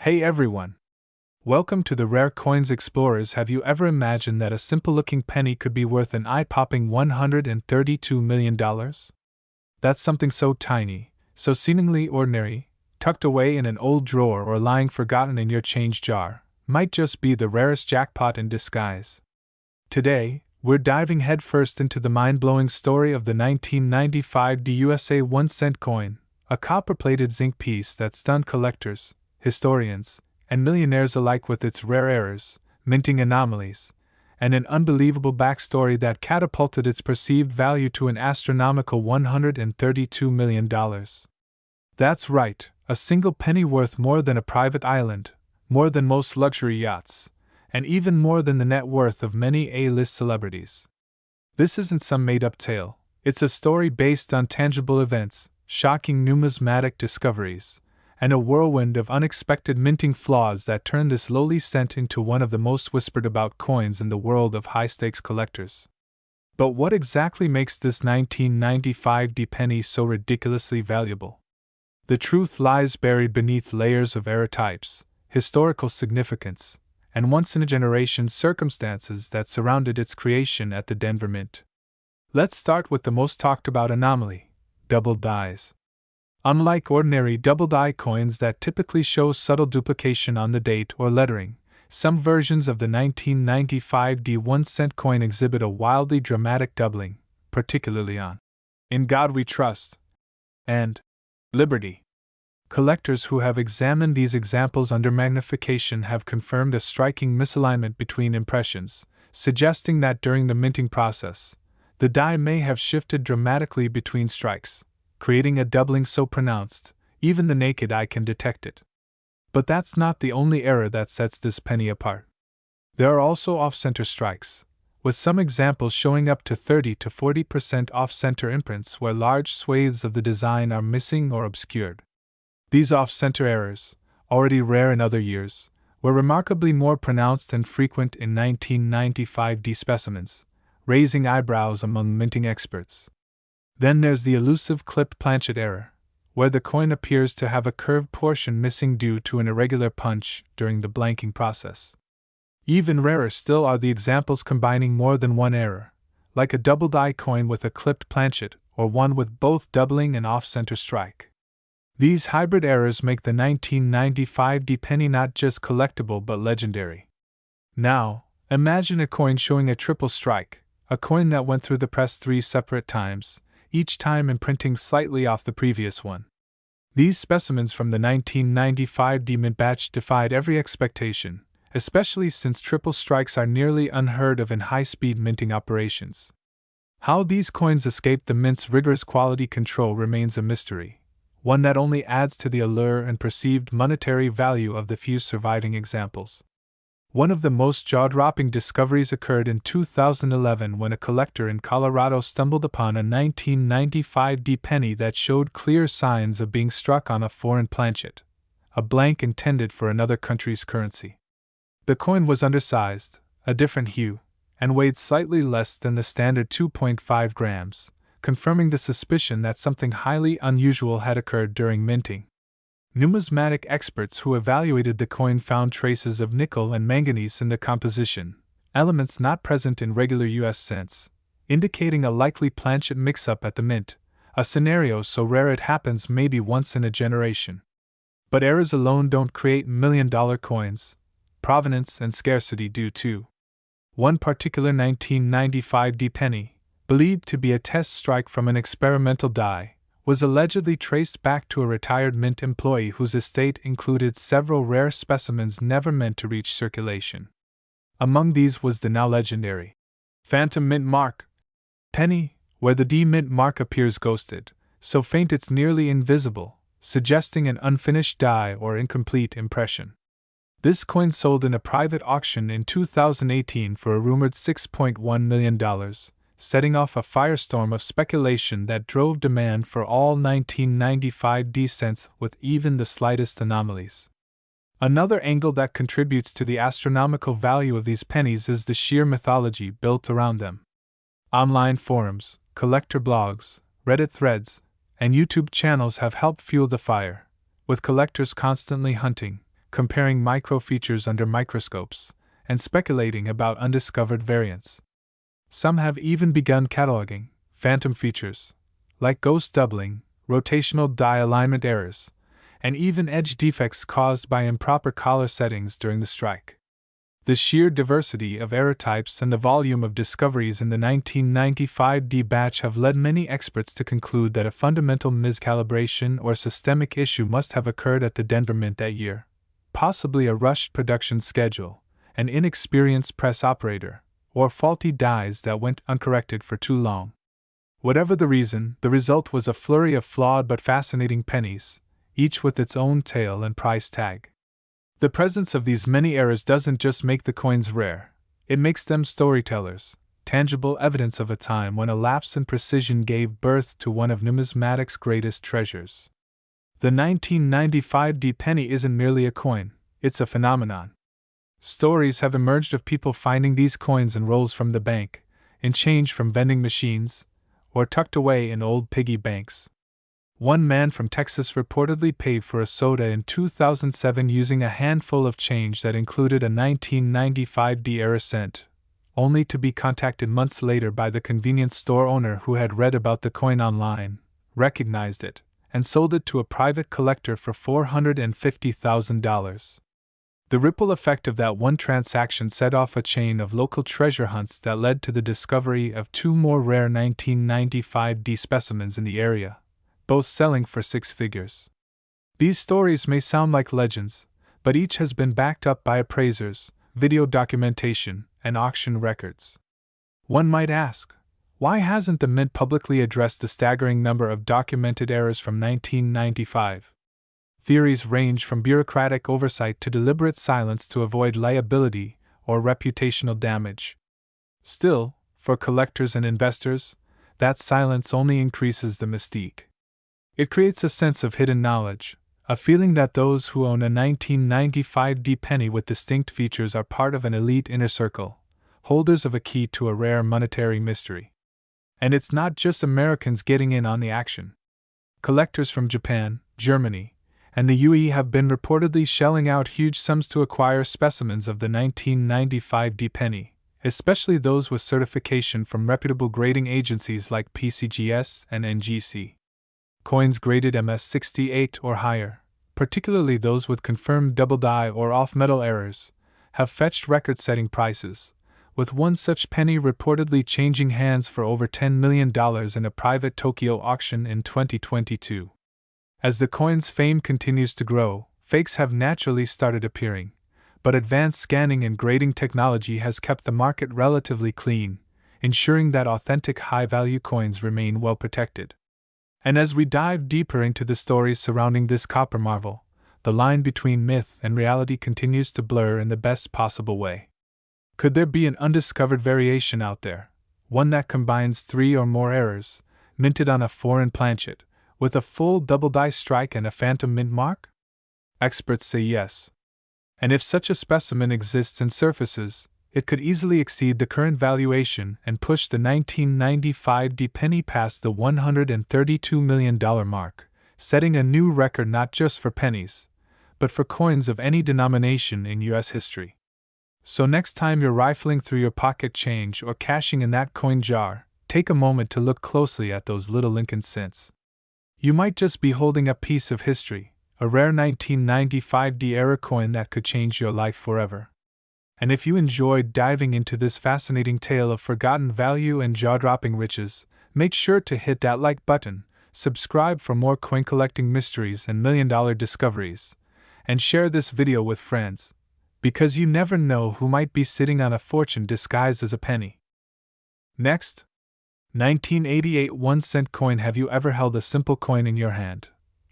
Hey everyone! Welcome to the Rare Coins Explorers. Have you ever imagined that a simple looking penny could be worth an eye popping $132 million? That's something so tiny, so seemingly ordinary, tucked away in an old drawer or lying forgotten in your change jar, might just be the rarest jackpot in disguise. Today, we're diving headfirst into the mind blowing story of the 1995 USA 1-cent coin, a copper plated zinc piece that stunned collectors, historians, and millionaires alike with its rare errors, minting anomalies, and an unbelievable backstory that catapulted its perceived value to an astronomical $132 million. That's right, a single penny worth more than a private island, more than most luxury yachts, and even more than the net worth of many A-list celebrities. This isn't some made-up tale, it's a story based on tangible events, shocking numismatic discoveries, and a whirlwind of unexpected minting flaws that turned this lowly cent into one of the most whispered about coins in the world of high-stakes collectors. But what exactly makes this 1995 penny so ridiculously valuable? The truth lies buried beneath layers of error types, historical significance, and once-in-a-generation circumstances that surrounded its creation at the Denver Mint. Let's start with the most talked-about anomaly: double dies. Unlike ordinary double-die coins that typically show subtle duplication on the date or lettering, some versions of the 1995 1-cent coin exhibit a wildly dramatic doubling, particularly on "In God We Trust" and "Liberty." Collectors who have examined these examples under magnification have confirmed a striking misalignment between impressions, suggesting that during the minting process, the die may have shifted dramatically between strikes, creating a doubling so pronounced, even the naked eye can detect it. But that's not the only error that sets this penny apart. There are also off-center strikes, with some examples showing up to 30 to 40% off-center imprints where large swathes of the design are missing or obscured. These off-center errors, already rare in other years, were remarkably more pronounced and frequent in 1995 specimens, raising eyebrows among minting experts. Then there's the elusive clipped planchet error, where the coin appears to have a curved portion missing due to an irregular punch during the blanking process. Even rarer still are the examples combining more than one error, like a double-die coin with a clipped planchet or one with both doubling and off-center strike. These hybrid errors make the 1995 penny not just collectible but legendary. Now, imagine a coin showing a triple strike, a coin that went through the press 3 separate times, each time imprinting slightly off the previous one. These specimens from the 1995 mint batch defied every expectation, especially since triple strikes are nearly unheard of in high-speed minting operations. How these coins escaped the mint's rigorous quality control remains a mystery, one that only adds to the allure and perceived monetary value of the few surviving examples. One of the most jaw-dropping discoveries occurred in 2011 when a collector in Colorado stumbled upon a 1995 penny that showed clear signs of being struck on a foreign planchet, a blank intended for another country's currency. The coin was undersized, a different hue, and weighed slightly less than the standard 2.5 grams, confirming the suspicion that something highly unusual had occurred during minting. Numismatic experts who evaluated the coin found traces of nickel and manganese in the composition, elements not present in regular US cents, indicating a likely planchet mix-up at the mint, a scenario so rare it happens maybe once in a generation. But errors alone don't create million-dollar coins. Provenance and scarcity do too. One particular 1995 penny, believed to be a test strike from an experimental die, was allegedly traced back to a retired mint employee whose estate included several rare specimens never meant to reach circulation. Among these was the now legendary phantom mint mark penny, where the D mint mark appears ghosted, so faint it's nearly invisible, suggesting an unfinished die or incomplete impression. This coin sold in a private auction in 2018 for a rumored $6.1 million, setting off a firestorm of speculation that drove demand for all 1995 cents with even the slightest anomalies. Another angle that contributes to the astronomical value of these pennies is the sheer mythology built around them. Online forums, collector blogs, Reddit threads, and YouTube channels have helped fuel the fire, with collectors constantly hunting, comparing microfeatures under microscopes, and speculating about undiscovered variants. Some have even begun cataloging phantom features, like ghost doubling, rotational die alignment errors, and even edge defects caused by improper collar settings during the strike. The sheer diversity of error types and the volume of discoveries in the 1995 D batch have led many experts to conclude that a fundamental miscalibration or systemic issue must have occurred at the Denver Mint that year, possibly a rushed production schedule, an inexperienced press operator, or faulty dies that went uncorrected for too long. Whatever the reason, the result was a flurry of flawed but fascinating pennies, each with its own tale and price tag. The presence of these many errors doesn't just make the coins rare, it makes them storytellers, tangible evidence of a time when a lapse in precision gave birth to one of numismatics' greatest treasures. The 1995 D penny isn't merely a coin, it's a phenomenon. Stories have emerged of people finding these coins in rolls from the bank, in change from vending machines, or tucked away in old piggy banks. One man from Texas reportedly paid for a soda in 2007 using a handful of change that included a 1995 D error cent, only to be contacted months later by the convenience store owner who had read about the coin online, recognized it, and sold it to a private collector for $450,000. The ripple effect of that one transaction set off a chain of local treasure hunts that led to the discovery of two more rare 1995 D specimens in the area, both selling for six figures. These stories may sound like legends, but each has been backed up by appraisers, video documentation, and auction records. One might ask, why hasn't the Mint publicly addressed the staggering number of documented errors from 1995? Theories range from bureaucratic oversight to deliberate silence to avoid liability or reputational damage. Still, for collectors and investors, that silence only increases the mystique. It creates a sense of hidden knowledge, a feeling that those who own a 1995 D penny with distinct features are part of an elite inner circle, holders of a key to a rare monetary mystery. And it's not just Americans getting in on the action. Collectors from Japan, Germany, and the UAE have been reportedly shelling out huge sums to acquire specimens of the 1995 D penny, especially those with certification from reputable grading agencies like PCGS and NGC. Coins graded MS68 or higher, particularly those with confirmed double die or off-metal errors, have fetched record-setting prices, with one such penny reportedly changing hands for over $10 million in a private Tokyo auction in 2022. As the coin's fame continues to grow, fakes have naturally started appearing, but advanced scanning and grading technology has kept the market relatively clean, ensuring that authentic high-value coins remain well protected. And as we dive deeper into the stories surrounding this copper marvel, the line between myth and reality continues to blur in the best possible way. Could there be an undiscovered variation out there, one that combines 3 or more errors, minted on a foreign planchet, with a full double die strike and a phantom mint mark? Experts say yes. And if such a specimen exists and surfaces, it could easily exceed the current valuation and push the 1995 D penny past the $132 million mark, setting a new record not just for pennies, but for coins of any denomination in U.S. history. So next time you're rifling through your pocket change or cashing in that coin jar, take a moment to look closely at those little Lincoln cents. You might just be holding a piece of history, a rare 1995 D era coin that could change your life forever. And if you enjoyed diving into this fascinating tale of forgotten value and jaw-dropping riches, make sure to hit that like button, subscribe for more coin collecting mysteries and million-dollar discoveries, and share this video with friends, because you never know who might be sitting on a fortune disguised as a penny. Next, 1988 1-cent coin. Have you ever held a simple coin in your hand,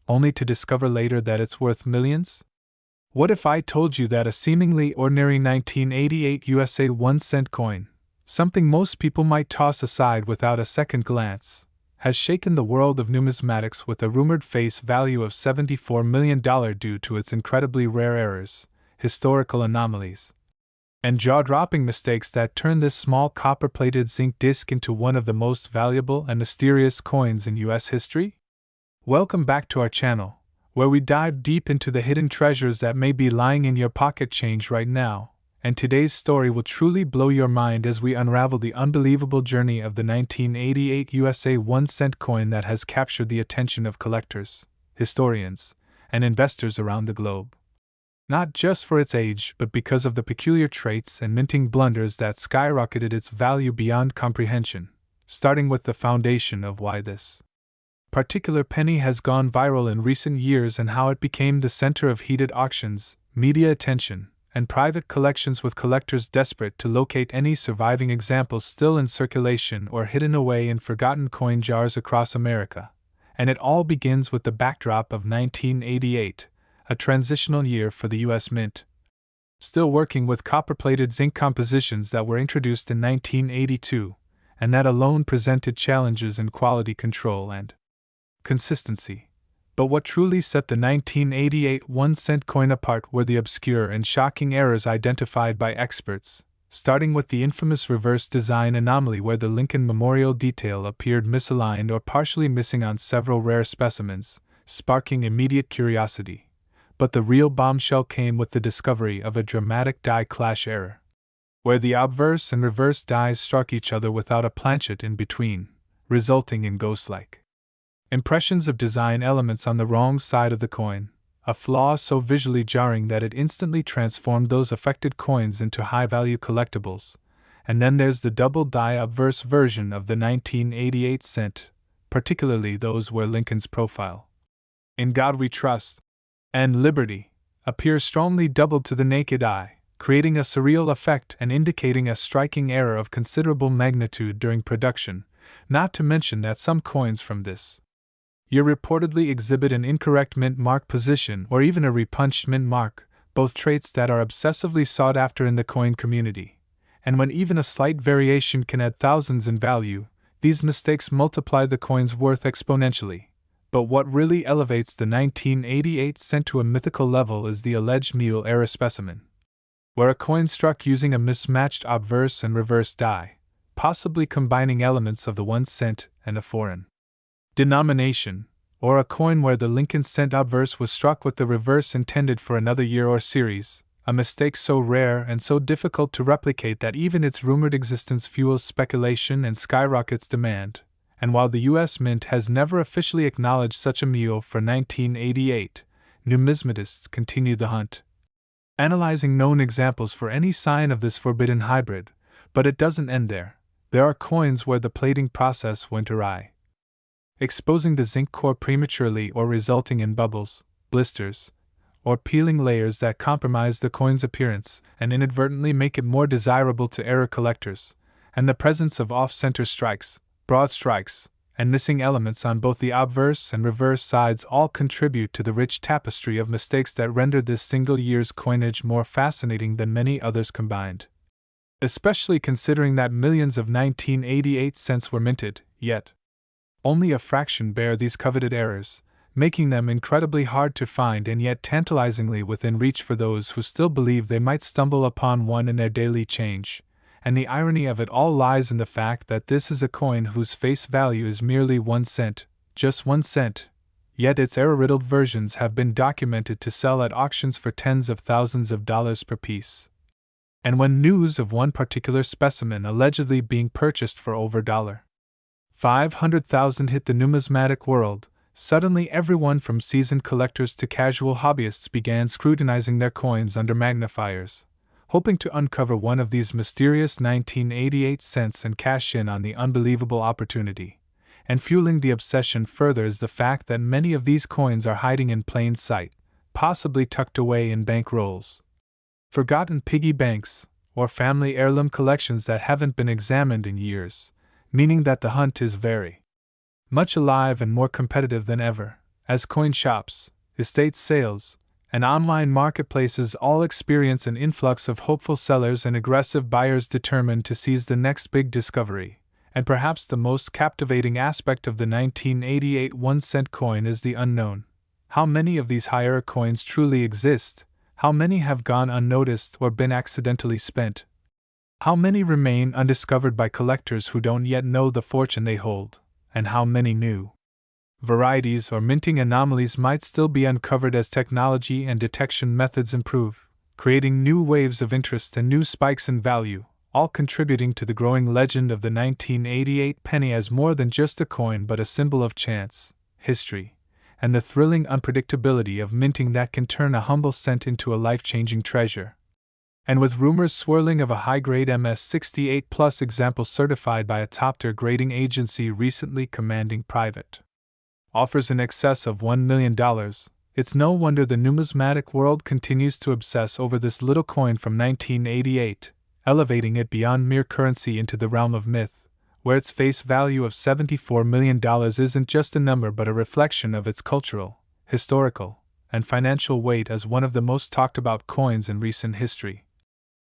only to discover later that it's worth millions? What if I told you that a seemingly ordinary 1988 USA 1-cent coin, something most people might toss aside without a second glance, has shaken the world of numismatics with a rumored face value of $74 million due to its incredibly rare errors, historical anomalies, and jaw-dropping mistakes that turn this small copper-plated zinc disc into one of the most valuable and mysterious coins in U.S. history? Welcome back to our channel, where we dive deep into the hidden treasures that may be lying in your pocket change right now. And today's story will truly blow your mind as we unravel the unbelievable journey of the 1988 USA 1-cent coin that has captured the attention of collectors, historians, and investors around the globe. Not just for its age, but because of the peculiar traits and minting blunders that skyrocketed its value beyond comprehension, starting with the foundation of why this particular penny has gone viral in recent years and how it became the center of heated auctions, media attention, and private collections, with collectors desperate to locate any surviving examples still in circulation or hidden away in forgotten coin jars across America. And it all begins with the backdrop of 1988, a transitional year for the U.S. Mint. Still working with copper-plated zinc compositions that were introduced in 1982, and that alone presented challenges in quality control and consistency. But what truly set the 1988 1-cent coin apart were the obscure and shocking errors identified by experts, starting with the infamous reverse design anomaly where the Lincoln Memorial detail appeared misaligned or partially missing on several rare specimens, sparking immediate curiosity. But the real bombshell came with the discovery of a dramatic die clash error, where the obverse and reverse dies struck each other without a planchet in between, resulting in ghost-like impressions of design elements on the wrong side of the coin, a flaw so visually jarring that it instantly transformed those affected coins into high-value collectibles. And then there's the double-die obverse version of the 1988 cent, particularly those where Lincoln's profile, "In God We Trust," and "Liberty," appear strongly doubled to the naked eye, creating a surreal effect and indicating a striking error of considerable magnitude during production, not to mention that some coins from this year reportedly exhibit an incorrect mint mark position or even a repunched mint mark, both traits that are obsessively sought after in the coin community. And when even a slight variation can add thousands in value, these mistakes multiply the coin's worth exponentially. But what really elevates the 1988 cent to a mythical level is the alleged mule error specimen, where a coin struck using a mismatched obverse and reverse die, possibly combining elements of the 1 cent and a foreign denomination, or a coin where the Lincoln cent obverse was struck with the reverse intended for another year or series, a mistake so rare and so difficult to replicate that even its rumored existence fuels speculation and skyrockets demand. And while the U.S. Mint has never officially acknowledged such a mule for 1988, numismatists continue the hunt, analyzing known examples for any sign of this forbidden hybrid. But it doesn't end there. There are coins where the plating process went awry, exposing the zinc core prematurely or resulting in bubbles, blisters, or peeling layers that compromise the coin's appearance and inadvertently make it more desirable to error collectors. And the presence of off-center strikes, broad strikes, and missing elements on both the obverse and reverse sides all contribute to the rich tapestry of mistakes that render this single year's coinage more fascinating than many others combined. Especially considering that millions of 1988 cents were minted, yet only a fraction bear these coveted errors, making them incredibly hard to find and yet tantalizingly within reach for those who still believe they might stumble upon one in their daily change. And the irony of it all lies in the fact that this is a coin whose face value is merely 1 cent, just 1 cent, yet its error-riddled versions have been documented to sell at auctions for tens of thousands of dollars per piece. And when news of one particular specimen allegedly being purchased for over $500,000 hit the numismatic world, suddenly everyone from seasoned collectors to casual hobbyists began scrutinizing their coins under magnifiers, hoping to uncover one of these mysterious 1988 cents and cash in on the unbelievable opportunity. And fueling the obsession further is the fact that many of these coins are hiding in plain sight, possibly tucked away in bank rolls, forgotten piggy banks, or family heirloom collections that haven't been examined in years, meaning that the hunt is very much alive and more competitive than ever, as coin shops, estate sales, and online marketplaces all experience an influx of hopeful sellers and aggressive buyers determined to seize the next big discovery. And perhaps the most captivating aspect of the 1988 1-cent coin is the unknown. How many of these higher coins truly exist? How many have gone unnoticed or been accidentally spent? How many remain undiscovered by collectors who don't yet know the fortune they hold? And how many new Varieties or minting anomalies might still be uncovered as technology and detection methods improve, creating new waves of interest and new spikes in value, all contributing to the growing legend of the 1988 penny as more than just a coin but a symbol of chance, history, and the thrilling unpredictability of minting that can turn a humble cent into a life-changing treasure. And with rumors swirling of a high-grade MS-68 Plus example certified by a top-tier grading agency recently commanding private offers in excess of $1 million, it's no wonder the numismatic world continues to obsess over this little coin from 1988, elevating it beyond mere currency into the realm of myth, where its face value of $74 million isn't just a number but a reflection of its cultural, historical, and financial weight as one of the most talked about coins in recent history.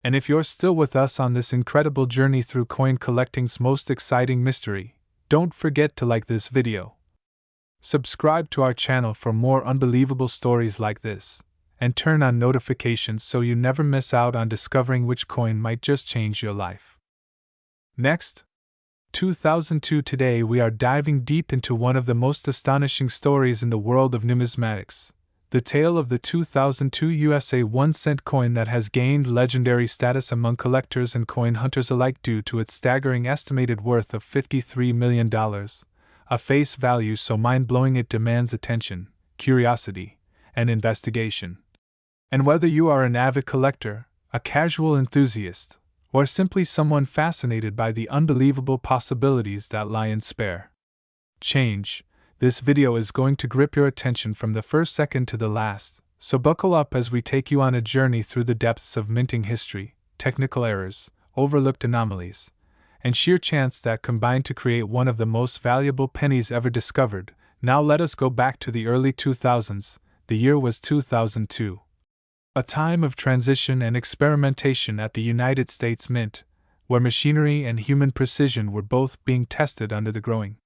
And if you're still with us on this incredible journey through coin collecting's most exciting mystery, don't forget to like this video. Subscribe to our channel for more unbelievable stories like this, and turn on notifications so you never miss out on discovering which coin might just change your life. Next, 2002. Today we are diving deep into one of the most astonishing stories in the world of numismatics, the tale of the 2002 USA 1-cent coin that has gained legendary status among collectors and coin hunters alike due to its staggering estimated worth of $53 million. A face value so mind-blowing it demands attention, curiosity, and investigation. And whether you are an avid collector, a casual enthusiast, or simply someone fascinated by the unbelievable possibilities that lie in spare change, this video is going to grip your attention from the first second to the last, so buckle up as we take you on a journey through the depths of minting history, technical errors, overlooked anomalies, and sheer chance that combined to create one of the most valuable pennies ever discovered. Now let us go back to the early 2000s. The year was 2002. A time of transition and experimentation at the United States Mint, where machinery and human precision were both being tested under the growing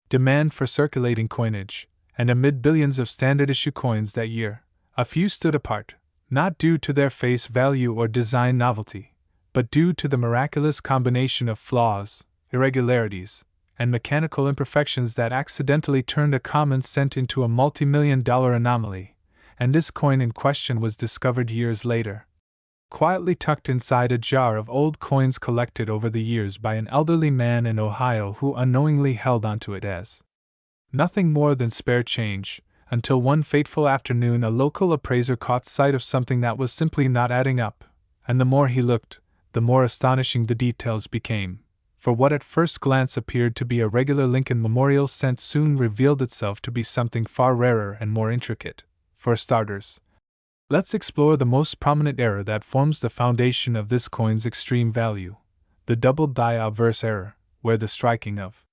demand for circulating coinage, and amid billions of standard-issue coins that year, a few stood apart, not due to their face value or design novelty, but due to the miraculous combination of flaws, irregularities, and mechanical imperfections that accidentally turned a common cent into a multi-million-dollar anomaly, and this coin in question was discovered years later, quietly tucked inside a jar of old coins collected over the years by an elderly man in Ohio who unknowingly held onto it as nothing more than spare change, until one fateful afternoon a local appraiser caught sight of something that was simply not adding up, and the more he looked, the more astonishing the details became, for what at first glance appeared to be a regular Lincoln Memorial cent soon revealed itself to be something far rarer and more intricate. For starters, let's explore the most prominent error that forms the foundation of this coin's extreme value, the double die obverse error, where the striking of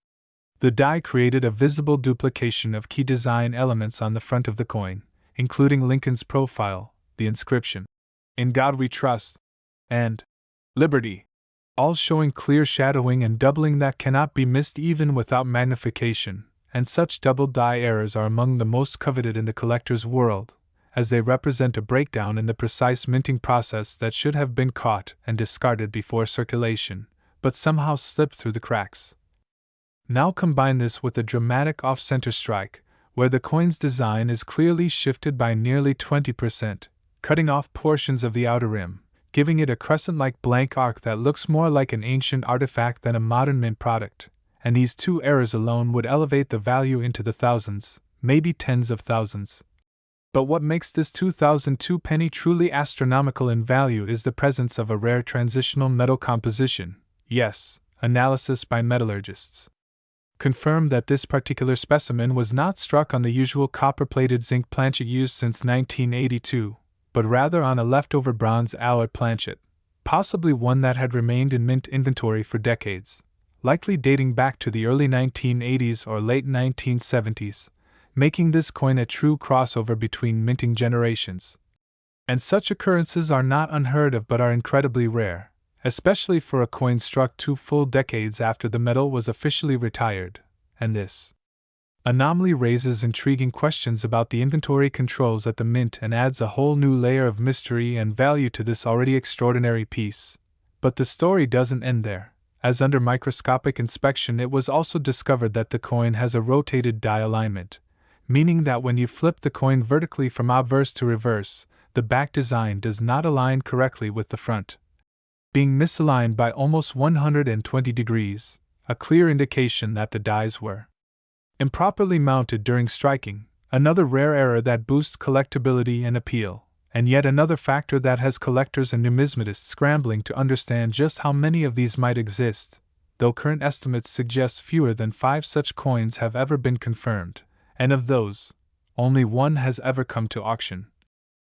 the die created a visible duplication of key design elements on the front of the coin, including Lincoln's profile, the inscription, "In God We Trust," and "Liberty," all showing clear shadowing and doubling that cannot be missed even without magnification, and such double die errors are among the most coveted in the collector's world, as they represent a breakdown in the precise minting process that should have been caught and discarded before circulation, but somehow slipped through the cracks. Now combine this with a dramatic off-center strike, where the coin's design is clearly shifted by nearly 20%, cutting off portions of the outer rim, giving it a crescent-like blank arc that looks more like an ancient artifact than a modern mint product, and these two errors alone would elevate the value into the thousands, maybe tens of thousands. But what makes this 2002 penny truly astronomical in value is the presence of a rare transitional metal composition. Yes, analysis by metallurgists confirmed that this particular specimen was not struck on the usual copper-plated zinc planchet used since 1982, but rather on a leftover bronze alloy planchet, possibly one that had remained in mint inventory for decades, likely dating back to the early 1980s or late 1970s, making this coin a true crossover between minting generations. And such occurrences are not unheard of but are incredibly rare, especially for a coin struck 2 full decades after the metal was officially retired, and this anomaly raises intriguing questions about the inventory controls at the mint and adds a whole new layer of mystery and value to this already extraordinary piece. But the story doesn't end there, as under microscopic inspection it was also discovered that the coin has a rotated die alignment, meaning that when you flip the coin vertically from obverse to reverse, the back design does not align correctly with the front, being misaligned by almost 120 degrees, a clear indication that the dies were improperly mounted during striking, another rare error that boosts collectability and appeal, and yet another factor that has collectors and numismatists scrambling to understand just how many of these might exist, though current estimates suggest fewer than 5 such coins have ever been confirmed, and of those, only one has ever come to auction,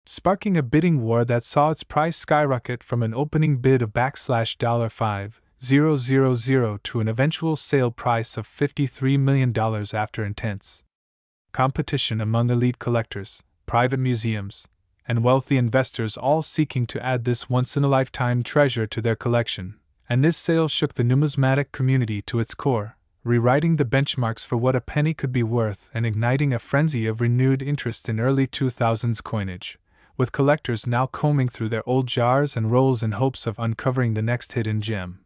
sparking a bidding war that saw its price skyrocket from an opening bid of $5,000 to an eventual sale price of $53 million after intense competition among elite collectors, private museums, and wealthy investors all seeking to add this once-in-a-lifetime treasure to their collection. And this sale shook the numismatic community to its core, rewriting the benchmarks for what a penny could be worth and igniting a frenzy of renewed interest in early 2000s coinage, with collectors now combing through their old jars and rolls in hopes of uncovering the next hidden gem.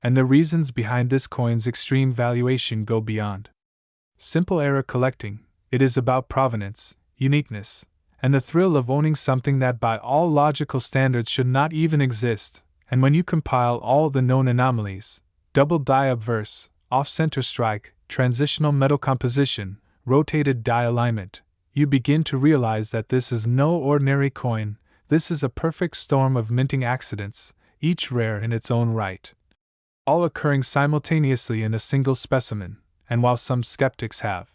And the reasons behind this coin's extreme valuation go beyond simple era collecting. It is about provenance, uniqueness, and the thrill of owning something that by all logical standards should not even exist. And when you compile all the known anomalies, double die obverse, off-center strike, transitional metal composition, rotated die alignment, you begin to realize that this is no ordinary coin. This is a perfect storm of minting accidents, each rare in its own right, all occurring simultaneously in a single specimen. And while some skeptics have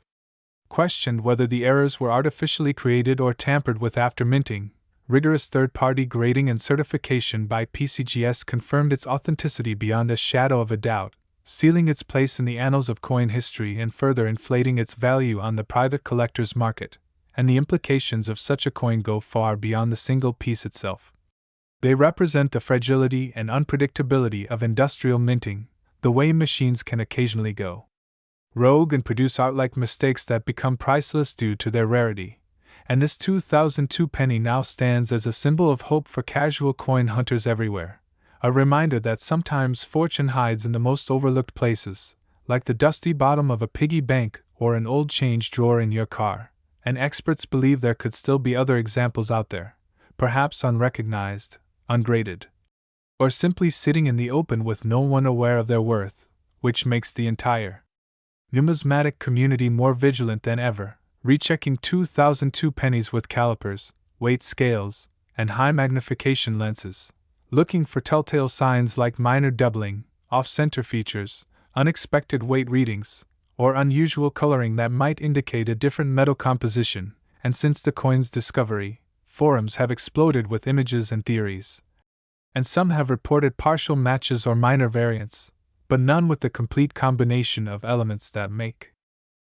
questioned whether the errors were artificially created or tampered with after minting, rigorous third-party grading and certification by PCGS confirmed its authenticity beyond a shadow of a doubt, sealing its place in the annals of coin history and further inflating its value on the private collector's market. And the implications of such a coin go far beyond the single piece itself. They represent the fragility and unpredictability of industrial minting, the way machines can occasionally go rogue and produce art-like mistakes that become priceless due to their rarity. And this 2002 penny now stands as a symbol of hope for casual coin hunters everywhere, a reminder that sometimes fortune hides in the most overlooked places, like the dusty bottom of a piggy bank or an old change drawer in your car. And experts believe there could still be other examples out there, perhaps unrecognized, ungraded, or simply sitting in the open with no one aware of their worth, which makes the entire numismatic community more vigilant than ever, rechecking 2002 pennies with calipers, weight scales, and high magnification lenses, looking for telltale signs like minor doubling, off-center features, unexpected weight readings, or unusual coloring that might indicate a different metal composition. And since the coin's discovery, forums have exploded with images and theories, and some have reported partial matches or minor variants, but none with the complete combination of elements that make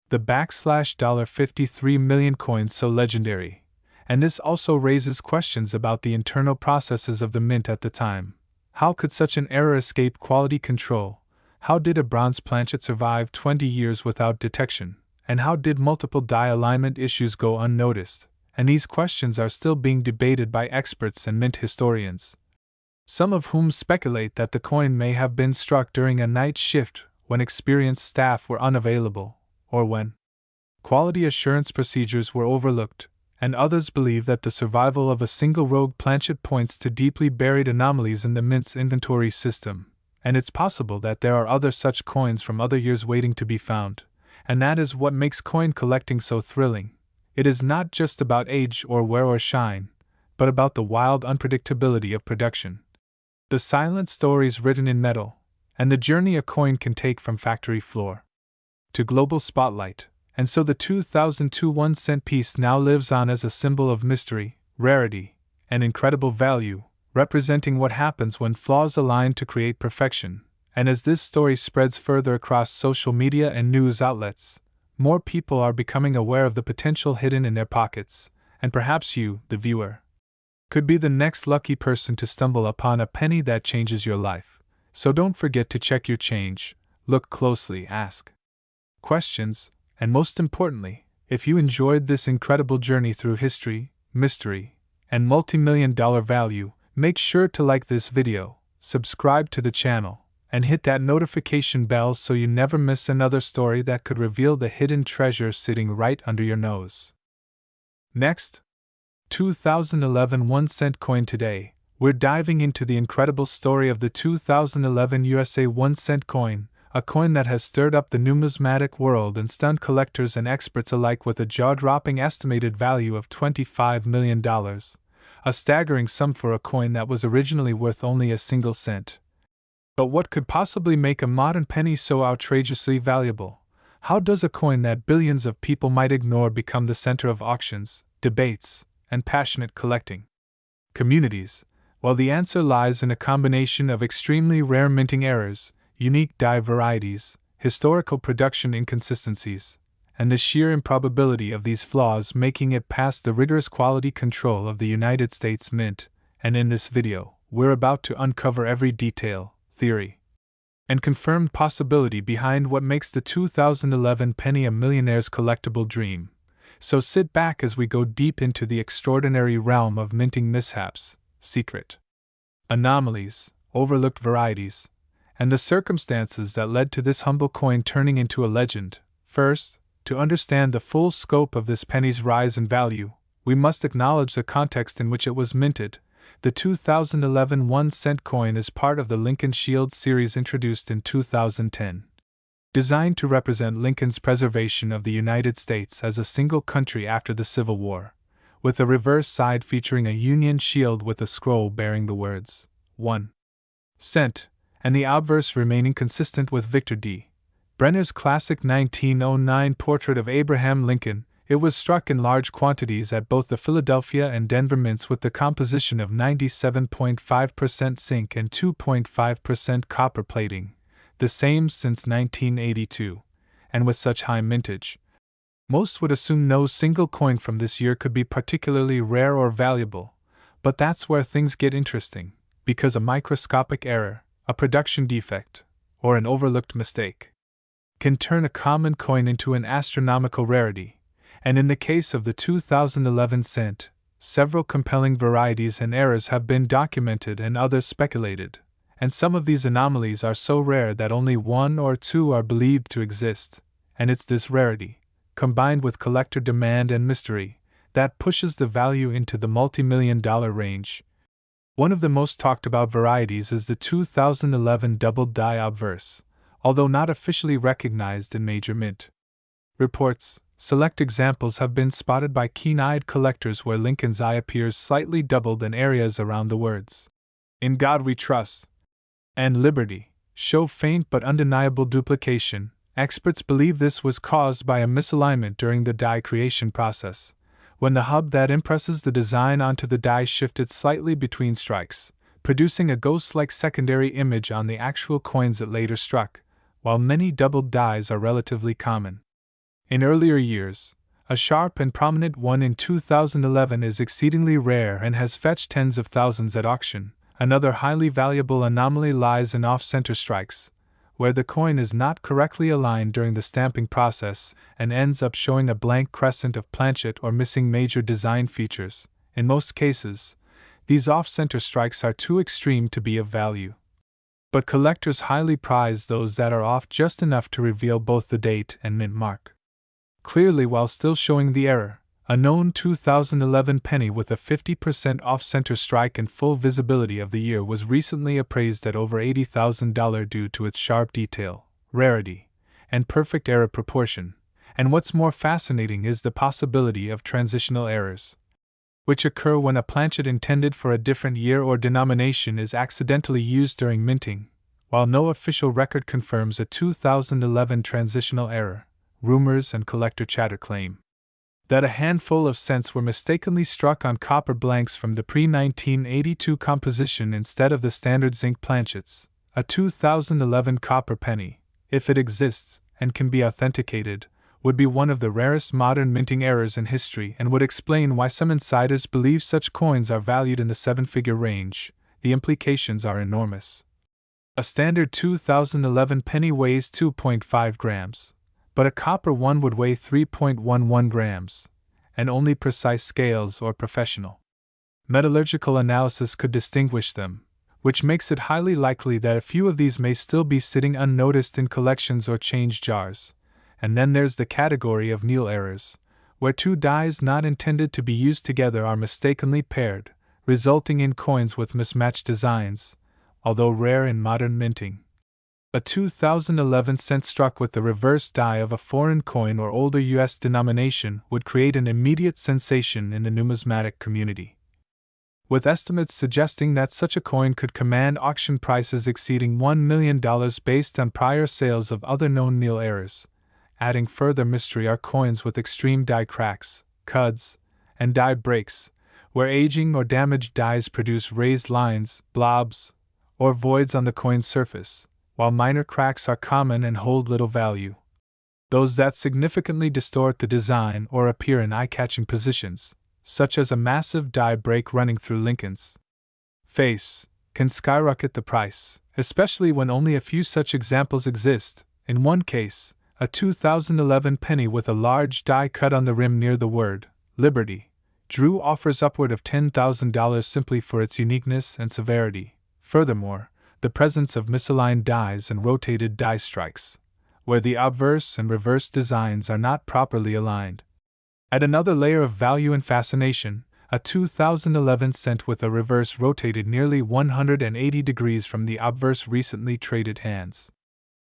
the $53 million coin so legendary. And this also raises questions about the internal processes of the mint at the time. How could such an error escape quality control? How did a bronze planchet survive 20 years without detection? And how did multiple die alignment issues go unnoticed? And these questions are still being debated by experts and mint historians, some of whom speculate that the coin may have been struck during a night shift when experienced staff were unavailable, or when quality assurance procedures were overlooked, and others believe that the survival of a single rogue planchet points to deeply buried anomalies in the mint's inventory system. And it's possible that there are other such coins from other years waiting to be found, and that is what makes coin collecting so thrilling. It is not just about age or wear or shine, but about the wild unpredictability of production, the silent stories written in metal, and the journey a coin can take from factory floor to global spotlight. And so the 2002 1-cent piece now lives on as a symbol of mystery, rarity, and incredible value, representing what happens when flaws align to create perfection. And as this story spreads further across social media and news outlets, more people are becoming aware of the potential hidden in their pockets, and perhaps you, the viewer, could be the next lucky person to stumble upon a penny that changes your life. So don't forget to check your change, look closely, ask questions, and most importantly, if you enjoyed this incredible journey through history, mystery, and multi-million-dollar value, make sure to like this video, subscribe to the channel, and hit that notification bell so you never miss another story that could reveal the hidden treasure sitting right under your nose. Next, 2011 1-cent coin. Today, we're diving into the incredible story of the 2011 USA 1-cent coin, a coin that has stirred up the numismatic world and stunned collectors and experts alike with a jaw-dropping estimated value of $25 million, a staggering sum for a coin that was originally worth only a single cent. But what could possibly make a modern penny so outrageously valuable? How does a coin that billions of people might ignore become the center of auctions, debates, and passionate collecting communities? Well, the answer lies in a combination of extremely rare minting errors, unique die varieties, historical production inconsistencies, and the sheer improbability of these flaws making it past the rigorous quality control of the United States Mint. And in this video, we're about to uncover every detail, theory, and confirmed possibility behind what makes the 2011 penny a millionaire's collectible dream. So sit back as we go deep into the extraordinary realm of minting mishaps, secret anomalies, overlooked varieties, and the circumstances that led to this humble coin turning into a legend. First, to understand the full scope of this penny's rise in value, we must acknowledge the context in which it was minted. The 2011 1-cent coin is part of the Lincoln Shield series introduced in 2010. Designed to represent Lincoln's preservation of the United States as a single country after the Civil War, with a reverse side featuring a Union shield with a scroll bearing the words 1 cent, and the obverse remaining consistent with Victor D. Brenner's classic 1909 portrait of Abraham Lincoln. It was struck in large quantities at both the Philadelphia and Denver mints with the composition of 97.5% zinc and 2.5% copper plating, the same since 1982, and with such high mintage, most would assume no single coin from this year could be particularly rare or valuable. But that's where things get interesting, because a microscopic error, a production defect, or an overlooked mistake can turn a common coin into an astronomical rarity. And in the case of the 2011 cent, several compelling varieties and errors have been documented and others speculated, and some of these anomalies are so rare that only one or two are believed to exist, and it's this rarity, combined with collector demand and mystery, that pushes the value into the multi-million-dollar range. One of the most talked about varieties is the 2011 double die obverse, although not officially recognized in major mint reports. Select examples have been spotted by keen-eyed collectors where Lincoln's eye appears slightly doubled in areas around the words "In God We Trust" and "Liberty" show faint but undeniable duplication. Experts believe this was caused by a misalignment during the die creation process, when the hub that impresses the design onto the die shifted slightly between strikes, producing a ghost-like secondary image on the actual coins it later struck. While many doubled dies are relatively common in earlier years, a sharp and prominent one in 2011 is exceedingly rare and has fetched tens of thousands at auction. Another highly valuable anomaly lies in off-center strikes, where the coin is not correctly aligned during the stamping process and ends up showing a blank crescent of planchet or missing major design features. In most cases, these off-center strikes are too extreme to be of value. But collectors highly prize those that are off just enough to reveal both the date and mint mark clearly while still showing the error. A known 2011 penny with a 50% off-center strike and full visibility of the year was recently appraised at over $80,000 due to its sharp detail, rarity, and perfect error proportion. And what's more fascinating is the possibility of transitional errors, which occur when a planchet intended for a different year or denomination is accidentally used during minting. While no official record confirms a 2011 transitional error, rumors and collector chatter claim that a handful of cents were mistakenly struck on copper blanks from the pre-1982 composition instead of the standard zinc planchets. A 2011 copper penny, if it exists and can be authenticated, would be one of the rarest modern minting errors in history and would explain why some insiders believe such coins are valued in the seven-figure range. The implications are enormous. A standard 2011 penny weighs 2.5 grams. But a copper one would weigh 3.11 grams, and only precise scales or professional metallurgical analysis could distinguish them, which makes it highly likely that a few of these may still be sitting unnoticed in collections or change jars. And then there's the category of meal errors, where two dies not intended to be used together are mistakenly paired, resulting in coins with mismatched designs, although rare in modern minting. A 2011 cent struck with the reverse die of a foreign coin or older U.S. denomination would create an immediate sensation in the numismatic community, with estimates suggesting that such a coin could command auction prices exceeding $1 million based on prior sales of other known meal errors. Adding further mystery are coins with extreme die cracks, cuds, and die breaks, where aging or damaged dies produce raised lines, blobs, or voids on the coin's surface, while minor cracks are common and hold little value. Those that significantly distort the design or appear in eye-catching positions, such as a massive die break running through Lincoln's face, can skyrocket the price, especially when only a few such examples exist. In one case, a 2011 penny with a large die cut on the rim near the word Liberty drew offers upward of $10,000 simply for its uniqueness and severity. Furthermore, the presence of misaligned dies and rotated die strikes, where the obverse and reverse designs are not properly aligned, add another layer of value and fascination. A 2011 cent with a reverse rotated nearly 180 degrees from the obverse recently traded hands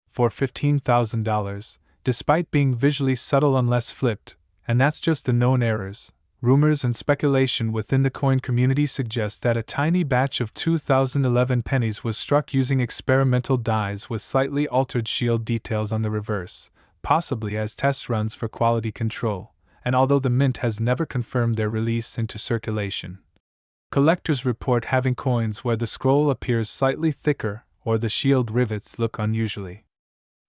for $15,000, despite being visually subtle unless flipped, and that's just the known errors. Rumors and speculation within the coin community suggest that a tiny batch of 2011 pennies was struck using experimental dies with slightly altered shield details on the reverse, possibly as test runs for quality control, and although the mint has never confirmed their release into circulation. Collectors report having coins where the scroll appears slightly thicker or the shield rivets look unusually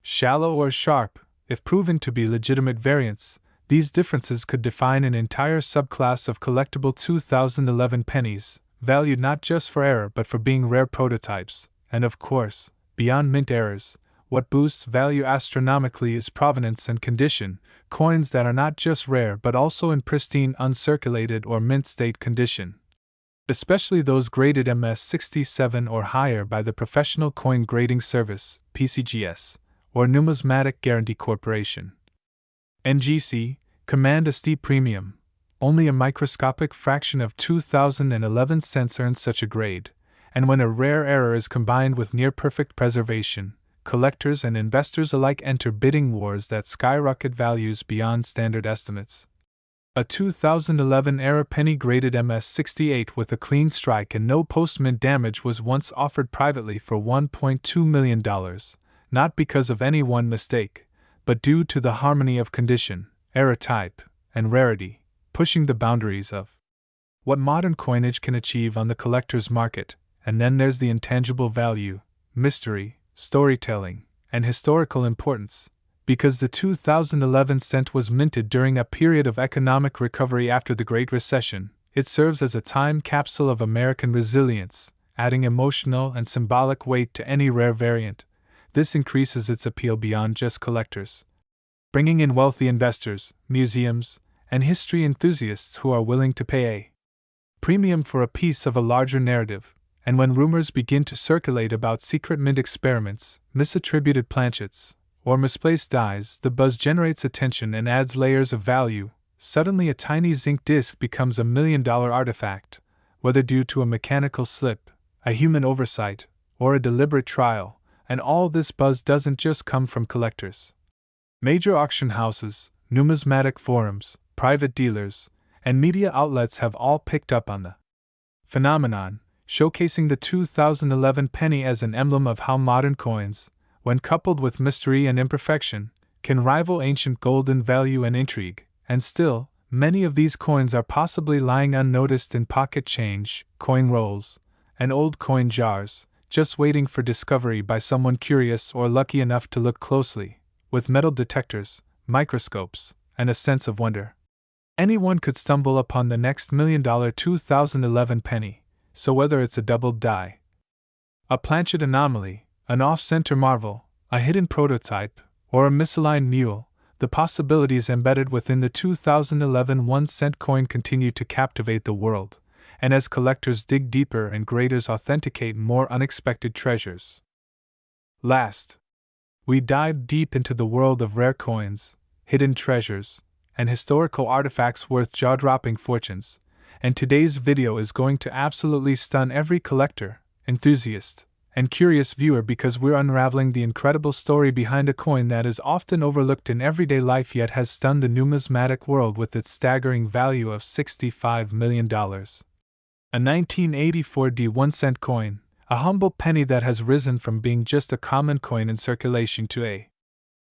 shallow or sharp. If proven to be legitimate variants, these differences could define an entire subclass of collectible 2011 pennies, valued not just for error but for being rare prototypes. And of course, beyond mint errors, what boosts value astronomically is provenance and condition, coins that are not just rare but also in pristine uncirculated or mint state condition, especially those graded MS67 or higher by the Professional Coin Grading Service, PCGS, or Numismatic Guarantee Corporation, NGC, command a steep premium. Only a microscopic fraction of 2011 cents earns such a grade, and when a rare error is combined with near-perfect preservation, collectors and investors alike enter bidding wars that skyrocket values beyond standard estimates. A 2011 error penny graded MS68 with a clean strike and no post-mint damage was once offered privately for $1.2 million, not because of any one mistake, but due to the harmony of condition, error type, and rarity, pushing the boundaries of what modern coinage can achieve on the collector's market. And then there's the intangible value, mystery, storytelling, and historical importance. Because the 2011 cent was minted during a period of economic recovery after the Great Recession, it serves as a time capsule of American resilience, adding emotional and symbolic weight to any rare variant. This increases its appeal beyond just collectors, bringing in wealthy investors, museums, and history enthusiasts who are willing to pay a premium for a piece of a larger narrative. And when rumors begin to circulate about secret mint experiments, misattributed planchets, or misplaced dies, the buzz generates attention and adds layers of value. Suddenly a tiny zinc disc becomes a $1 million artifact, whether due to a mechanical slip, a human oversight, or a deliberate trial, and all this buzz doesn't just come from collectors. Major auction houses, numismatic forums, private dealers, and media outlets have all picked up on the phenomenon, showcasing the 2011 penny as an emblem of how modern coins, when coupled with mystery and imperfection, can rival ancient gold in value and intrigue. And still, many of these coins are possibly lying unnoticed in pocket change, coin rolls, and old coin jars, just waiting for discovery by someone curious or lucky enough to look closely, with metal detectors, microscopes, and a sense of wonder. Anyone could stumble upon the next $1 million 2011 penny, so whether it's a doubled die, a planchet anomaly, an off-center marvel, a hidden prototype, or a misaligned mule, the possibilities embedded within the 2011 1-cent coin continue to captivate the world, and as collectors dig deeper and graders authenticate more unexpected treasures. Last, we dive deep into the world of rare coins, hidden treasures, and historical artifacts worth jaw-dropping fortunes, and today's video is going to absolutely stun every collector, enthusiast, and curious viewer because we're unraveling the incredible story behind a coin that is often overlooked in everyday life yet has stunned the numismatic world with its staggering value of $65 million. A 1984 1-cent coin, a humble penny that has risen from being just a common coin in circulation to a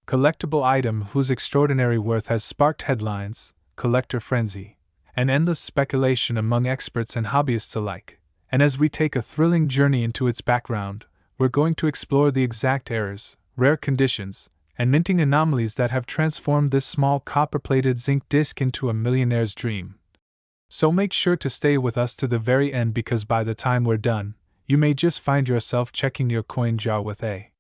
collectible item whose extraordinary worth has sparked headlines, collector frenzy, and endless speculation among experts and hobbyists alike. And as we take a thrilling journey into its background, we're going to explore the exact errors, rare conditions, and minting anomalies that have transformed this small copper-plated zinc disc into a millionaire's dream. So make sure to stay with us to the very end because by the time we're done, you may just find yourself checking your coin jar with a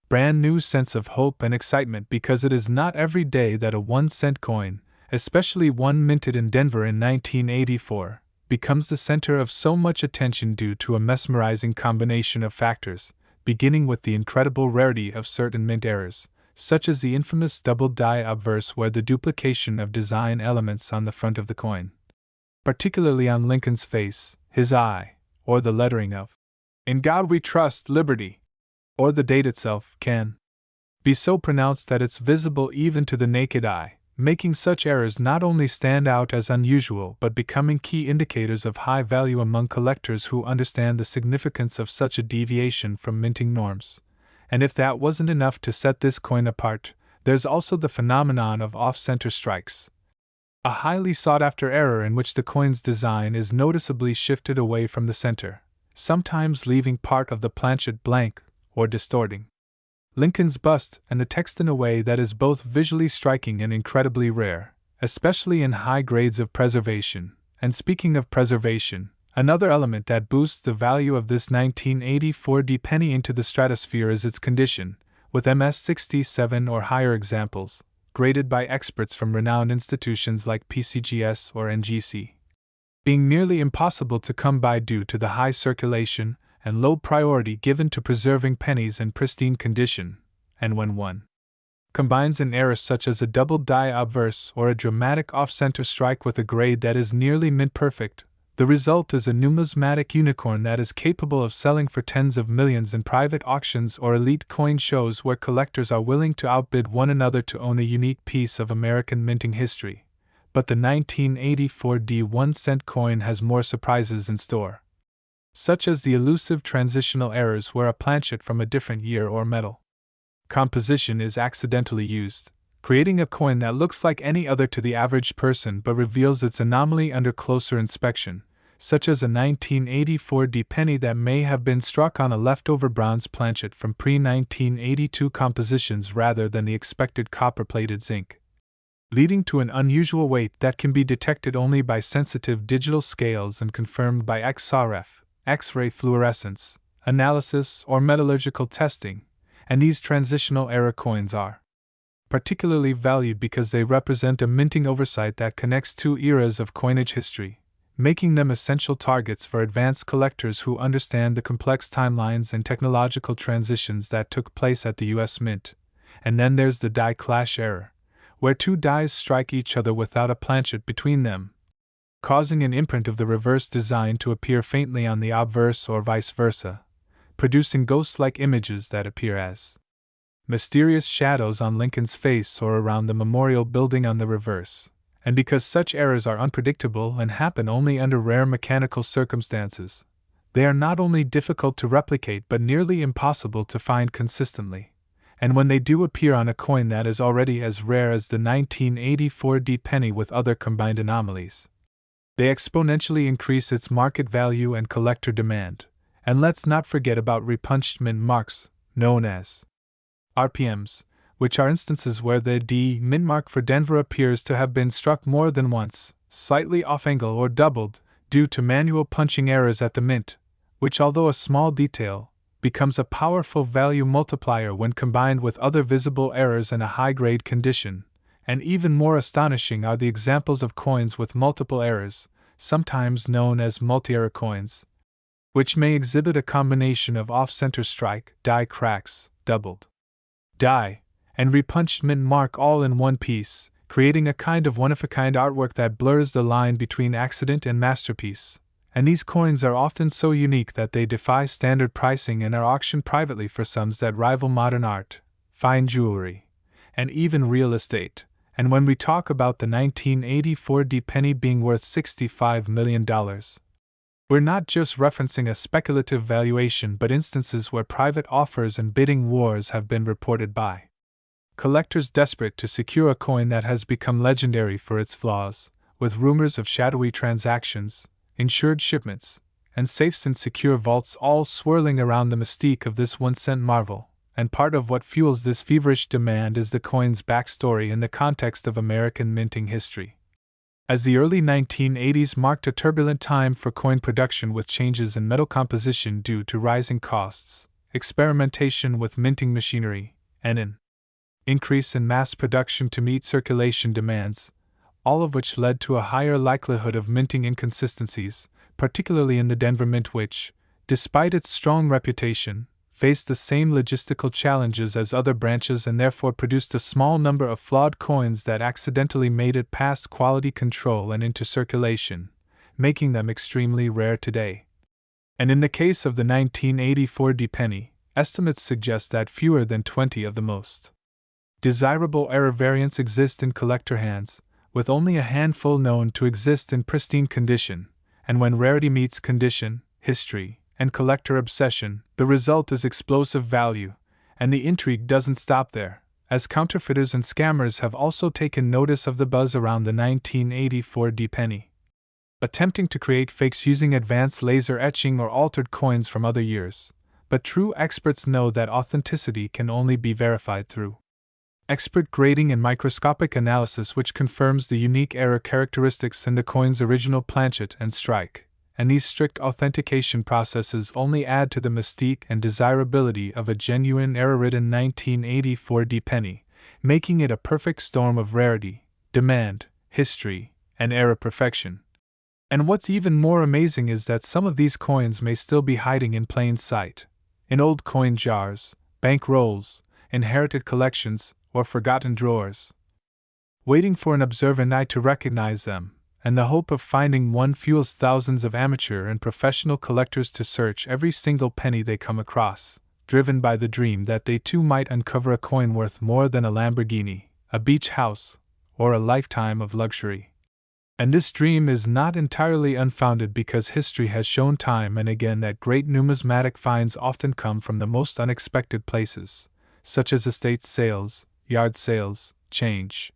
brand new sense of hope and excitement because it is not every day that a 1-cent coin, especially one minted in Denver in 1984, becomes the center of so much attention due to a mesmerizing combination of factors, beginning with the incredible rarity of certain mint errors, such as the infamous double die obverse where the duplication of design elements on the front of the coin, particularly on Lincoln's face, his eye, or the lettering of "In God We Trust, Liberty," or the date itself, can be so pronounced that it's visible even to the naked eye, making such errors not only stand out as unusual but becoming key indicators of high value among collectors who understand the significance of such a deviation from minting norms. And if that wasn't enough to set this coin apart, there's also the phenomenon of off-center strikes, a highly sought-after error in which the coin's design is noticeably shifted away from the center, sometimes leaving part of the planchet blank or distorting Lincoln's bust and the text in a way that is both visually striking and incredibly rare, especially in high grades of preservation. And speaking of preservation, another element that boosts the value of this 1984 penny into the stratosphere is its condition, with MS67 or higher examples, graded by experts from renowned institutions like PCGS or NGC, being nearly impossible to come by due to the high circulation and low priority given to preserving pennies in pristine condition, and when one combines an error such as a double die obverse or a dramatic off-center strike with a grade that is nearly mint-perfect, the result is a numismatic unicorn that is capable of selling for tens of millions in private auctions or elite coin shows where collectors are willing to outbid one another to own a unique piece of American minting history. But the 1984 1-cent coin has more surprises in store, such as the elusive transitional errors where a planchet from a different year or metal composition is accidentally used, creating a coin that looks like any other to the average person but reveals its anomaly under closer inspection, such as a 1984 penny that may have been struck on a leftover bronze planchet from pre-1982 compositions rather than the expected copper-plated zinc, leading to an unusual weight that can be detected only by sensitive digital scales and confirmed by XRF, X-ray fluorescence, analysis, or metallurgical testing, and these transitional error coins are particularly valued because they represent a minting oversight that connects two eras of coinage history, making them essential targets for advanced collectors who understand the complex timelines and technological transitions that took place at the US Mint. And then there's the die clash error, where two dies strike each other without a planchet between them, causing an imprint of the reverse design to appear faintly on the obverse or vice versa, producing ghost-like images that appear as mysterious shadows on Lincoln's face or around the memorial building on the reverse. And because such errors are unpredictable and happen only under rare mechanical circumstances, they are not only difficult to replicate but nearly impossible to find consistently. And when they do appear on a coin that is already as rare as the 1984 penny with other combined anomalies, they exponentially increase its market value and collector demand. And let's not forget about repunched mint marks, known as RPMs, which are instances where the mint mark for Denver appears to have been struck more than once, slightly off-angle or doubled, due to manual punching errors at the mint, which, although a small detail, becomes a powerful value multiplier when combined with other visible errors in a high-grade condition. And even more astonishing are the examples of coins with multiple errors, sometimes known as multi-era coins, which may exhibit a combination of off-center strike, die cracks, doubled die, and repunched mint mark all in one piece, creating a kind of one-of-a-kind artwork that blurs the line between accident and masterpiece. And these coins are often so unique that they defy standard pricing and are auctioned privately for sums that rival modern art, fine jewelry, and even real estate. And when we talk about the 1984 D penny being worth $65 million, we're not just referencing a speculative valuation but instances where private offers and bidding wars have been reported by collectors desperate to secure a coin that has become legendary for its flaws, with rumors of shadowy transactions, insured shipments, and safes in secure vaults all swirling around the mystique of this one-cent marvel. And part of what fuels this feverish demand is the coin's backstory in the context of American minting history. As the early 1980s marked a turbulent time for coin production with changes in metal composition due to rising costs, experimentation with minting machinery, and an increase in mass production to meet circulation demands, all of which led to a higher likelihood of minting inconsistencies, particularly in the Denver Mint, which, despite its strong reputation, faced the same logistical challenges as other branches and therefore produced a small number of flawed coins that accidentally made it past quality control and into circulation, making them extremely rare today. And in the case of the 1984 D penny, estimates suggest that fewer than 20 of the most desirable error variants exist in collector hands, with only a handful known to exist in pristine condition, and when rarity meets condition, history, and collector obsession, the result is explosive value, and the intrigue doesn't stop there, as counterfeiters and scammers have also taken notice of the buzz around the 1984 D penny, attempting to create fakes using advanced laser etching or altered coins from other years. But true experts know that authenticity can only be verified through expert grading and microscopic analysis, which confirms the unique error characteristics in the coin's original planchet and strike. And these strict authentication processes only add to the mystique and desirability of a genuine error-ridden 1984 D penny, making it a perfect storm of rarity, demand, history, and error perfection. And what's even more amazing is that some of these coins may still be hiding in plain sight, in old coin jars, bank rolls, inherited collections, or forgotten drawers, waiting for an observant eye to recognize them. And the hope of finding one fuels thousands of amateur and professional collectors to search every single penny they come across, driven by the dream that they too might uncover a coin worth more than a Lamborghini, a beach house, or a lifetime of luxury. And this dream is not entirely unfounded, because history has shown time and again that great numismatic finds often come from the most unexpected places, such as estate sales, yard sales, change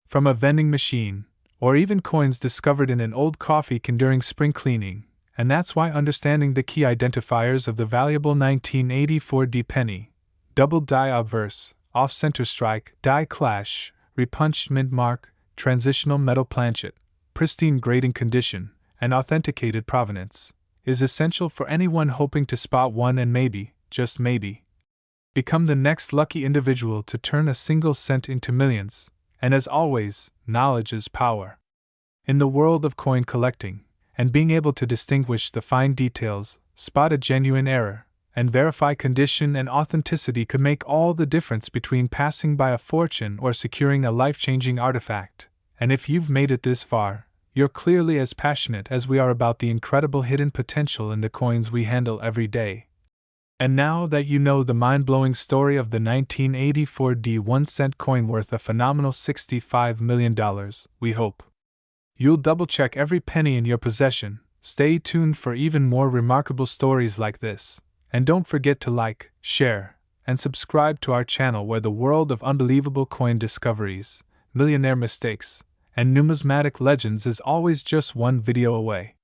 from a vending machine, or even coins discovered in an old coffee can during spring cleaning. And that's why understanding the key identifiers of the valuable 1984 D penny, double die obverse, off-center strike, die clash, repunched mint mark, transitional metal planchet, pristine grading condition, and authenticated provenance, is essential for anyone hoping to spot one and maybe, just maybe, become the next lucky individual to turn a single cent into millions. And as always, knowledge is power. In the world of coin collecting, and being able to distinguish the fine details, spot a genuine error, and verify condition and authenticity could make all the difference between passing by a fortune or securing a life-changing artifact. And if you've made it this far, you're clearly as passionate as we are about the incredible hidden potential in the coins we handle every day. And now that you know the mind-blowing story of the 1984 D 1-cent coin worth a phenomenal $65 million, we hope you'll double-check every penny in your possession. Stay tuned for even more remarkable stories like this, and don't forget to like, share, and subscribe to our channel, where the world of unbelievable coin discoveries, millionaire mistakes, and numismatic legends is always just one video away.